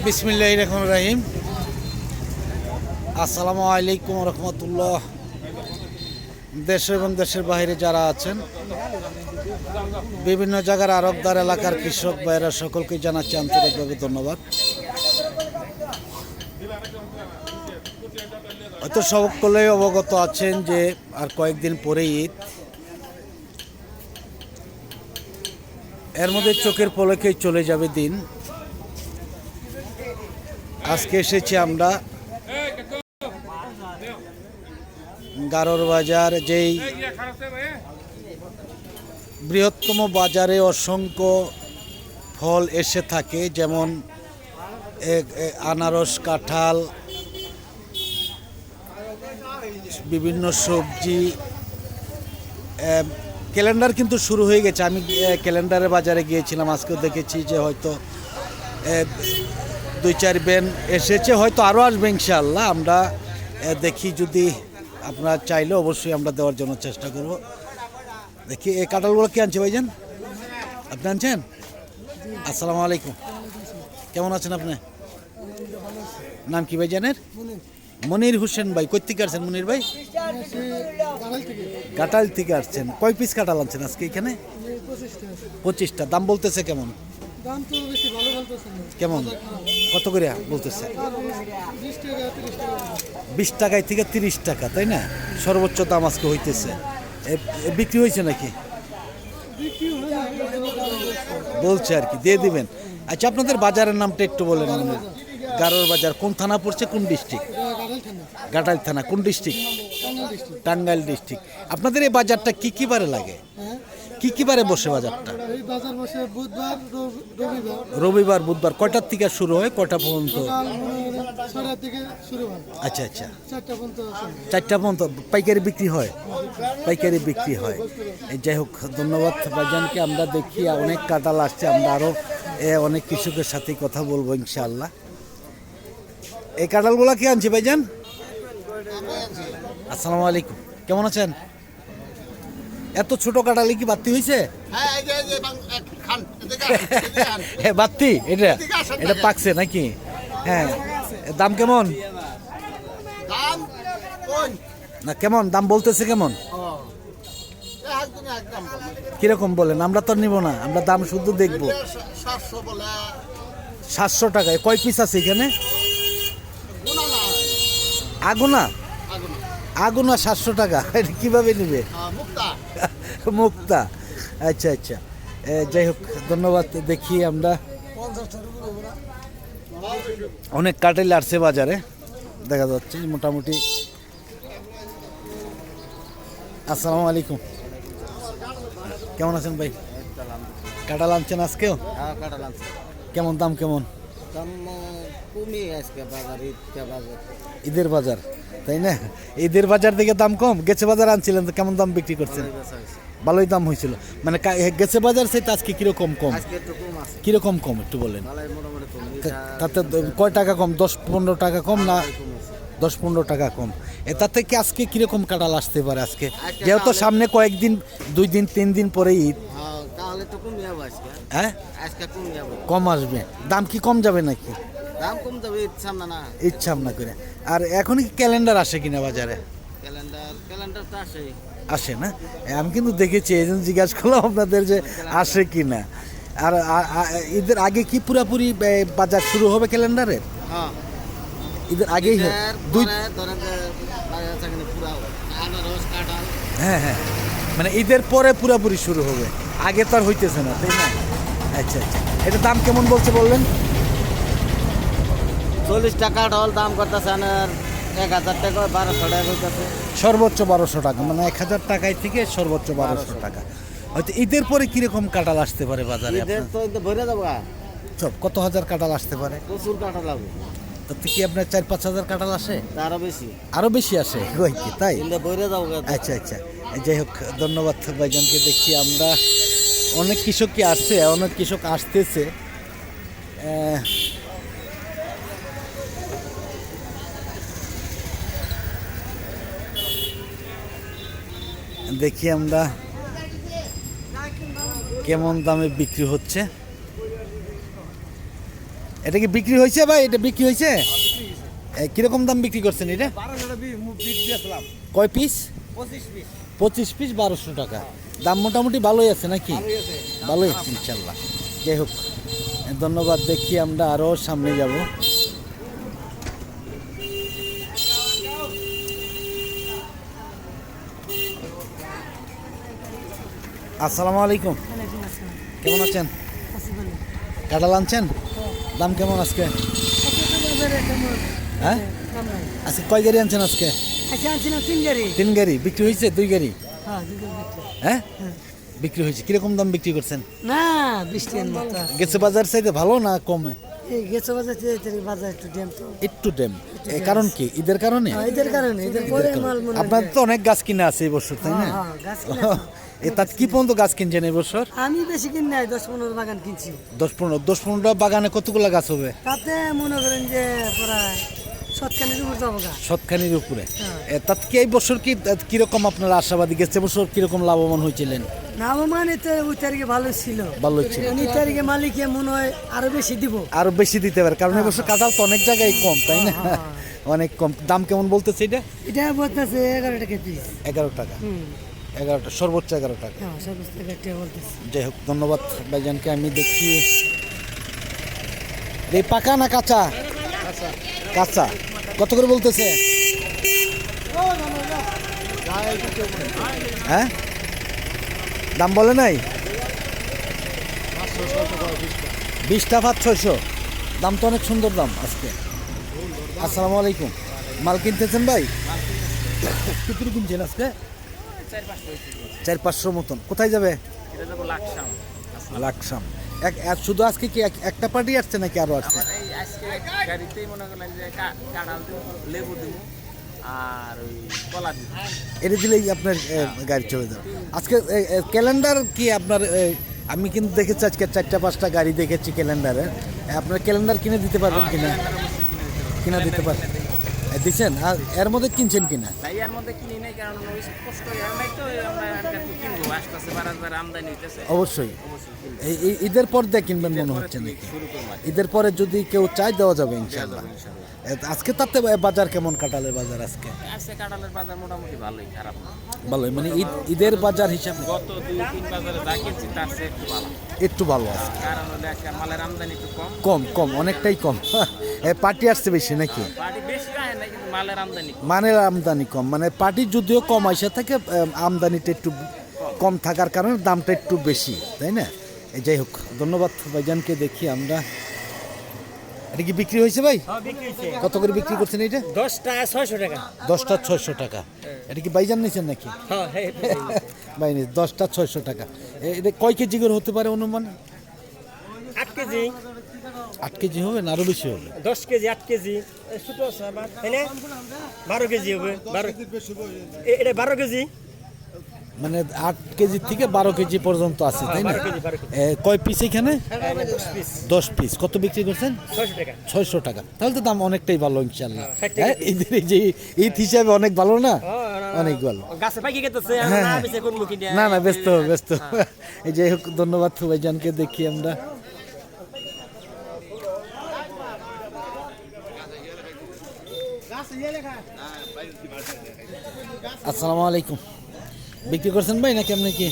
বিসমিল্লাহির রহমানির রহিম। আসসালামু আলাইকুম রহমতুল্লাহ। দেশ এবং দেশের বাইরে যারা আছেন, বিভিন্ন জায়গার আরবদার এলাকার কৃষক ভাইয়েরা সকলকে জানাচ্ছি আন্তরিকভাবে ধন্যবাদ। হয়তো সকলেই অবগত আছেন যে আর কয়েকদিন পরে ঈদ। এর মধ্যে চোখের পলকেই চলে যাবে দিন। আজকে এসেছি আমরা গারোর বাজার, যেই বৃহত্তম বাজারে অসংখ্য ফল এসে থাকে, যেমন আনারস, কাঁঠাল, বিভিন্ন সবজি। ক্যালেন্ডার কিন্তু শুরু হয়ে গেছে। আমি ক্যালেন্ডারের বাজারে গিয়েছিলাম, আজকেও দেখেছি যে হয়তো 2-4 ব্যান এসেছে, হয়তো আরও আসবে ইনশাআল্লাহ। আমরা দেখি, যদি আপনারা চাইলে অবশ্যই আমরা দেওয়ার জন্য চেষ্টা করব। দেখি এই কাঁঠালগুলো কি আনছে ভাইজান? আপনি আনছেন? আসসালামু আলাইকুম, কেমন আছেন আপনি? নাম কি ভাইজানের? মনির হোসেন ভাই। কই থেকে আসছেন মনির ভাই? কাঁঠাল থেকে আসছেন। কয় পিস কাঁঠাল আনছেন আজকে এখানে? 25টা। দাম বলতেছে কেমন? কেমন, কত করে বলতেছে? 20 টাকায় থেকে 30 টাকা, তাই না? সর্বোচ্চ দাম আজকে হইতেছে। বিক্রি হয়েছে নাকি? বলছে আর কি, দিয়ে দিবেন। আচ্ছা, আপনাদের বাজারের নামটা একটু বলেন। গারোর বাজার কোন থানা পড়ছে, কোন ডিস্ট্রিক্ট? ঘাটাইল থানা। কোন ডিস্ট্রিক্ট? টাঙ্গাইল ডিস্ট্রিক্ট। আপনাদের এই বাজারটা কি কি বারে লাগে? কি কি বারে বসে বাজারটা? রবিবার, বুধবার। কয়টার থেকে শুরু হয়, কয়টা পর্যন্ত? আচ্ছা আচ্ছা, 4টা পর্যন্ত পাইকারি বিক্রি হয়। পাইকারি বিক্রি হয়। যাই হোক, ধন্যবাদ ভাইজানকে। আমরা দেখি অনেক কাঁঠাল আসছে, আমরা আরও অনেক কৃষকের সাথে কথা বলবো ইনশাআল্লাহ। এই কাঁঠালগুলা কি আনছি ভাইজান? আসসালামু আলাইকুম, কেমন আছেন? এত ছোট কাঁঠালি কি বাত্তি হয়েছে? বাত্তি এটা এটা পাকছে নাকি? হ্যাঁ, দাম কেমন? না, কেমন দাম বলতেছে? কেমন, কিরকম বলেন? আমরা তো নিব না, আমরা দাম শুধু দেখবো। 700 টাকায়। কয় পিস আছে এখানে? আগুনা আগুনা 700 টাকা। এটা কিভাবে নিবে? মুক্তা। আচ্ছা আচ্ছা, যাই হোক, ধন্যবাদ। দেখি আমরা অনেক কাঁঠাল আসছে বাজারে, দেখা যাচ্ছে মোটামুটি। আসসালামু আলাইকুম, কেমন আছেন ভাই? কাঁঠাল আনছেন আজকেও? কেমন দাম? কেমন ঈদের বাজার, তাই না? ঈদের বাজার থেকে দাম কম। গেছে বাজার আনছিলেন তো কেমন দাম বিক্রি করছেন? ভালোই দাম হয়েছিল। মানে গেছে বাজার সেই আজকে কিরকম কম? কিরকম কম একটু বলেন। তাতে কয় টাকা কম? 10-15 টাকা কম না? 10-15 টাকা কম। তার থেকে আজকে কিরকম কাঁঠাল আসতে পারে আজকে, যেহেতু সামনে কয়েকদিন, 2 দিন 3 দিন পরে ঈদ? হ্যাঁ, কম আসবে। দাম কি কম যাবে নাকি? দাম কম যাবে ইচ্ছা না করে। আর এখন কি ক্যালেন্ডার আসে কিনা বাজারে? ক্যালেন্ডার তো আসে না? আমি কিন্তু দেখেছি, এই জন্য জিজ্ঞাসা করলাম আপনাদের যে আসে কিনা। আর ঈদের আগে কি পুরাপুরি বাজার শুরু হবে ক্যালেন্ডারের? ঈদের আগেই হয়? হ্যাঁ হ্যাঁ, মানে ঈদের পরে পুরাপুরি শুরু হবে, আগে তো আর হইতেছে না, তাই না? আচ্ছা আচ্ছা, এটা দাম কেমন বলছে বললেন? 40 টাকা ঢল দাম করতেছে, 1000 টাকা 1200 টাকা হইতেছে। সর্বোচ্চ 1200 টাকা, মানে 1000 টাকায় থেকে সর্বোচ্চ 1200 টাকা। হয়তো ঈদের পরে কিরকম কাঁঠাল আসতে পারে বাজারে? ঈদের তো ভরে যাবো। সব কত হাজার কাঁঠাল আসতে পারে? প্রচুর কাঁঠাল লাগবে। তাতে কি আপনার 4-5 হাজার কাঁঠাল আসে? আরো বেশি, আরো বেশি আসে? কই কি তাই? ভরে যাবো। আচ্ছা আচ্ছা, যাই হোক, ধন্যবাদ ভাইজানকে। দেখছি আমরা অনেক কৃষক কি আসছে, অনেক কৃষক আসতেছে। দেখি আমরা কেমন দামে বিক্রি হচ্ছে। এটা কি বিক্রি হয়েছে ভাই? এটা বিক্রি হয়েছে? কিরকম দাম বিক্রি করছেন এটা? কয় পিস? 25 পিস 1200 টাকা। দাম মোটামুটি ভালোই আছে নাকি? ভালোই আছে ইনশাল্লাহ। যাই হোক, ধন্যবাদ। দেখি আমরা আরও সামনে যাব। আসসালামু আলাইকুম, কেমন আছেন? কাঁঠাল আনছেন? দাম কেমন আজকে? হ্যাঁ, আজকে কয় গাড়ি আনছেন আজকে? তিন গাড়ি। বিক্রি হয়েছে 2 গাড়ি? হ্যাঁ, বিক্রি হয়েছে। কিরকম দাম বিক্রি করছেন? না 20 টাকা গেছে বাজার চাইতে ভালো না কমে? গেছে বাজার বাজার একটু ড্যাম তো একটু ড্যাম। কারণ কি? ঈদের কারণে? এদের কারণে এদের পরে মাল মনে হয় আপনার তো অনেক গাছ কিনা আছে এই বছর, তাই না? হ্যাঁ, গাছ কিনা তাতে কি পর্যন্ত গাছ কিনছেন এই বছর? আমি বেশি কিন নাই 10-15 বাগান কিনছি। 10-15টা বাগানে কতগুলো গাছ হবে? তাতে মনে করেন যে প্রায় 7খানির উপর যাবো গা। 7খানির উপরে। হ্যাঁ। তাতে কি এই বছর কি কিরকম আপনার আশাবাদী? গেছে বছর কিরকম লাভবান হয়েছিলেন? নামমান এতে ওই তারিখে ভালো ছিল। ভালো ছিল। উনি তারিখে মালিকে মনে হয় আরো বেশি দিব। আরো বেশি দিতে পারে, কারণ এই বছর কাঁঠাল তো অনেক জায়গায় কম, তাই না? হ্যাঁ। অনেক কম। দাম কেমন বলতেছে এটা? এটা বলতেছে 11 টাকা পিস। 11 টাকা। 11টা, সর্বোচ্চ 11 টাকা। হ্যাঁ, সর্বোচ্চ 11 টাকা বলতেছে। যাই হোক, ধন্যবাদ ভাইজানকে। আমি দেখি এই পাকা না কাঁচা? কাঁচা। কত করে বলতেছে? হ্যাঁ, দাম বলে নাই? 20টা ভাত 600। দাম তো অনেক সুন্দর দাম আজকে। আসসালামু আলাইকুম, মাল কিনতেছেন ভাই? কত কিনছেন আজকে? 400-500 মতন। কোথায় যাবে? লাকসাম। শুধু আজকে কি একটা পার্টি আসছে নাকি আরো আসছে? গাড়িতেই মনে করলেন যে কাঁঠাল দিব, লেবু দিব আর ওই কলা দিব। এটা দিলেই আপনার গাড়ি চলে যাবে। আজকে ক্যালেন্ডার কি আপনার? আমি কিন্তু দেখেছি আজকে 4টা-5টা গাড়ি দেখেছি ক্যালেন্ডারে। আপনার ক্যালেন্ডার কিনে দিতে পারবেন কিনা? কিনা দিতে পারবেন? দিচ্ছেন? আর এর মধ্যে কিনছেন কিনা? তাই এর মধ্যে কিনি নাই, কারণ ওই কষ্ট নাই তো, আমরা কিনবো। আসতেছে বারাবার আমদানি হইতেছে। অবশ্যই এই ঈদের পর দিয়ে কিনবেন মনে হচ্ছে নাকি? ঈদের পরে যদি কেউ চাই দেওয়া যাবে ইনশাল্লাহ। আজকে তাতে বাজার কেমন? কাঁঠালের বাজার আজকে? আজকে কাঁঠালের বাজার মোটামুটি ভালোই, খারাপ না। ভালোই, মানে ঈদের বাজার হিসাবে গত 2-3 বাজারে যা কিনছি তার চেয়ে একটু ভালো। একটু ভালো আছে। কারণ হলে আজকে মালের আমদানি একটু কম। কম কম, অনেকটাই কম। পার্টি আসছে বেশি নাকি? পার্টি বেশি হয় না, কিন্তু মালের আমদানি কম। মানের আমদানি কম, মানে পার্টি যদিও কম আসে থাকে, আমদানিটা একটু কম থাকার কারণে দামটা একটু বেশি, তাই না? যাই হোক, ধন্যবাদ ভাইজানকে। দেখি আমরা, এটা কি বিক্রি হয়েছে ভাই? কত করে বিক্রি করছেন এটা? 10টা 600 টাকা। 10টা 600 টাকা। এটা কি ভাইজান নিয়েছেন নাকি? ভাই নিয়েছে 10টা 600 টাকা। এটা কয় কেজি করে হতে পারে অনুমান? 8 কেজি। 8 কেজি হবে না আরো বেশি হবে? 10 কেজি 8 কেজি ছোট আছে আবার, তাই না? 12 কেজি হবে। 12 এটা 12 কেজি, মানে 8 কেজি থেকে 12 কেজি পর্যন্ত আছে, তাই না? 12 কেজি, 12 কেজি। কয় পিস এখানে? 10 পিস। 10 পিস। কত বিক্রি করছেন? 600 টাকা। 600 টাকা। তাহলে তো দাম অনেকটাই ভালো ইনশাল্লাহ। 60 টাকা। ঈদের এই যে ঈদ হিসাবে অনেক ভালো না? অনেক ভালো। গাছে পাকি গেতেছে, হ্যাঁ, না হ্যাঁ। বেঁচে কোন মুখি দেয়। না না, ব্যস্ত ব্যস্ত। এই যাই হোক, ধন্যবাদ ভাইজানকে। দেখি আমরা, আসসালামু আলাইকুম। বিক্রি করছেন ভাই নাকি আপনি? কি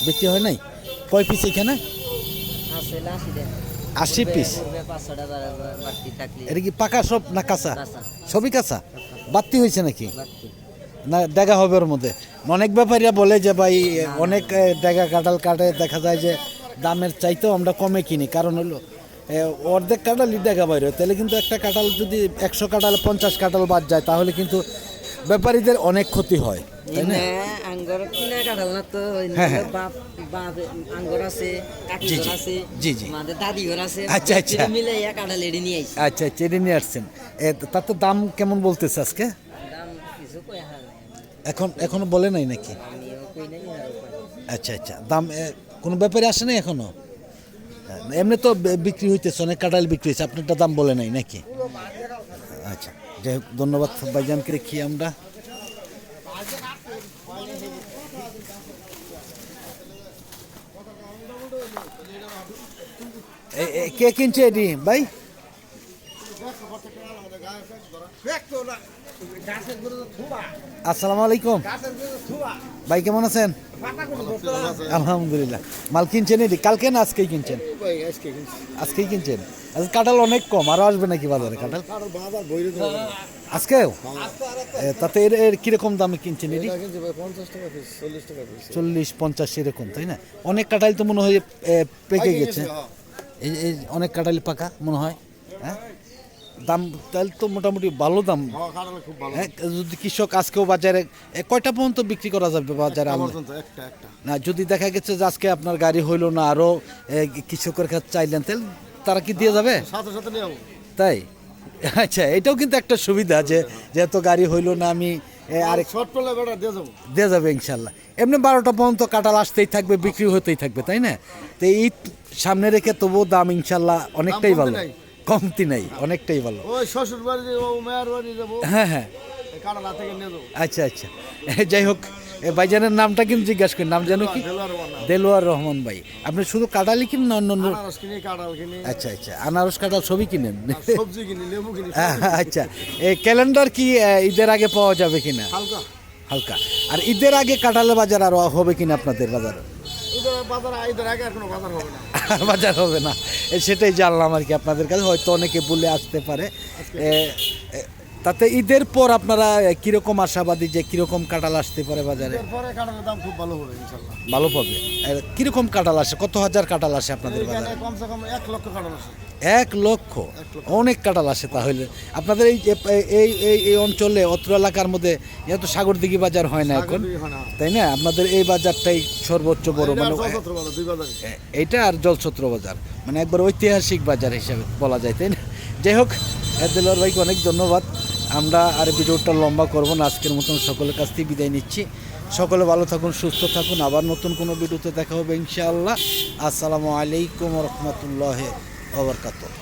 বিক্রি হয় নাই? কয় পিস এখানে? আছে 80 টাকা। 80 পিস। 500 টাকা বাড়তি থাকলে এটা কি পাকা সব না কাঁচা? কাঁচা। সবই কাঁচা। বাড়তি হয়েছে নাকি? বাড়তি। না দেখা হবে ওর মধ্যে? অনেক ব্যাপারীরা বলে যে ভাই অনেক টাকা কাঁঠাল কাটে, দেখা যায় যে দামের চাইতেও আমরা কমে কিনি। কারণ হলো অর্ধেক কাঁঠালই দেখা বাইরে, তাহলে কিন্তু একটা কাঁঠাল যদি 100 কাঁঠাল 50 কাঁঠাল বাদ যায়, তাহলে কিন্তু ব্যাপারীদের অনেক ক্ষতি হয়, তাই না? আঙ্গুর কিনা কাঁঠাল না তো, হ্যাঁ, হ্যাঁ। বাপ বাপ আঙ্গুর আছে, কাকি জি, ঘর জি। আছে, জি, জি। আমাদের দাদি ঘর আছে। আচ্ছা, আচ্ছা। মিলে কাঁঠাল এড়ে নিয়ে আইছি। আচ্ছা, চেড়ে নিয়ে আসছেন। তার তো দাম কেমন বলতেছে আজকে? দাম কিছু কই হাল নাই, এখনো বলে নাই নাকি? আমিও কই নাই আর কই। আচ্ছা আচ্ছা, দাম কোনো ব্যাপারে আসে নাই এখনো? এমনি তো বিক্রি হইতেছে, অনেক কাঁঠাল বিক্রি হয়েছে, আপনারটা দাম বলে নাই নাকি? আচ্ছা, যাই হোক, ধন্যবাদ ভাইজানকে। দেখি আমরা, কে কিনছে এটি ভাই? আসসালামু আলাইকুম ভাই, কেমন আছেন? আলহামদুলিল্লাহ। মাল কিনছেন এটি কালকে না আজকেই কিনছেন? আজকেই কিনছেন। আজকে কাঁঠাল অনেক কম, আরো আসবে নাকি বাজারে কাঁঠাল আজকেও? তাতে এর কিরকম দামে কিনছেন এটি? 40-50 এরকম, তাই না? অনেক কাঁঠাল তো মনে হয় পেকে গেছে। এই অনেক কাঁঠালি পাকা মনে হয়। হ্যাঁ, দাম তাহলে তো মোটামুটি ভালো দাম। হ্যাঁ, যদি কৃষক আজকেও বাজারে কয়টা পর্যন্ত বিক্রি করা যাবে বাজারে? না, যদি দেখা গেছে যে আজকে আপনার গাড়ি হইলো না, আরো কৃষকের কাছে চাইলেন, তাহলে তারা কি দিয়ে যাবে? তাই? আচ্ছা, এটাও কিন্তু একটা সুবিধা যে যেহেতু গাড়ি হইলো না, আমি আরেক দিয়ে যাবে ইনশাল্লাহ। এমনি 12টা পর্যন্ত কাঁঠাল আসতেই থাকবে, বিক্রি হতেই থাকবে, তাই না? তো এই সামনে রেখে তবুও দাম ইনশাল্লাহ অনেকটাই ভালো, কমতি নাই, অনেকটাই ভালো। হ্যাঁ হ্যাঁ, আচ্ছা আচ্ছা। যাই হোক, ভাইজানের নামটা কিন্তু জিজ্ঞাসা করি, নাম জানো কি? দেলোয়ার রহমান ভাই। আপনি শুধু কাঁঠালই কিনেন না অন্য? আচ্ছা আচ্ছা, আনারস কাঁঠাল সবই কিনেন? আচ্ছা, এই ক্যালেন্ডার কি ঈদের আগে পাওয়া যাবে কিনা? হালকা। আর ঈদের আগে কাঁঠালের বাজার আরো হবে কিনা আপনাদের বাজারে? বাজার হবে না, সেটাই জানলাম আর কি আপনাদের কাছে। হয়তো অনেকে বলে আসতে পারে। তাতে ঈদের পর আপনারা কিরকম আশাবাদী যে কিরকম কাঁঠাল আসতে পারে বাজারে? দাম খুব ভালো হবে ইনশাআল্লাহ। ভালো পাবে। কিরকম কাঁঠাল আসে? কত হাজার কাঁঠাল আসে আপনাদের বাজারে? কমসে কম 1 লক্ষ কাঁঠাল আসে। 1 লক্ষ? অনেক কাঁঠাল আসে তাহলে। আপনাদের এই অঞ্চলে, অত্র এলাকার মধ্যে এত সাগরদিঘি বাজার হয় না এখন, তাই না? আপনাদের এই বাজারটাই সর্বোচ্চ বড়, মানে এইটা আর জলছত্র বাজার, মানে একবার ঐতিহাসিক বাজার হিসাবে বলা যায়, তাই না? যাই হোক, দেলোয়ার ভাইকে অনেক ধন্যবাদ। আমরা আর ভিডিওটা লম্বা করব না, আজকের মতন সকলের কাছ থেকে বিদায় নিচ্ছি। সকলে ভালো থাকুন, সুস্থ থাকুন। আবার নতুন কোনো ভিডিওতে দেখা হবে ইনশাআল্লাহ। আসসালামু আলাইকুম ওয়া রাহমাতুল্লাহি ওয়া বারাকাতুহু।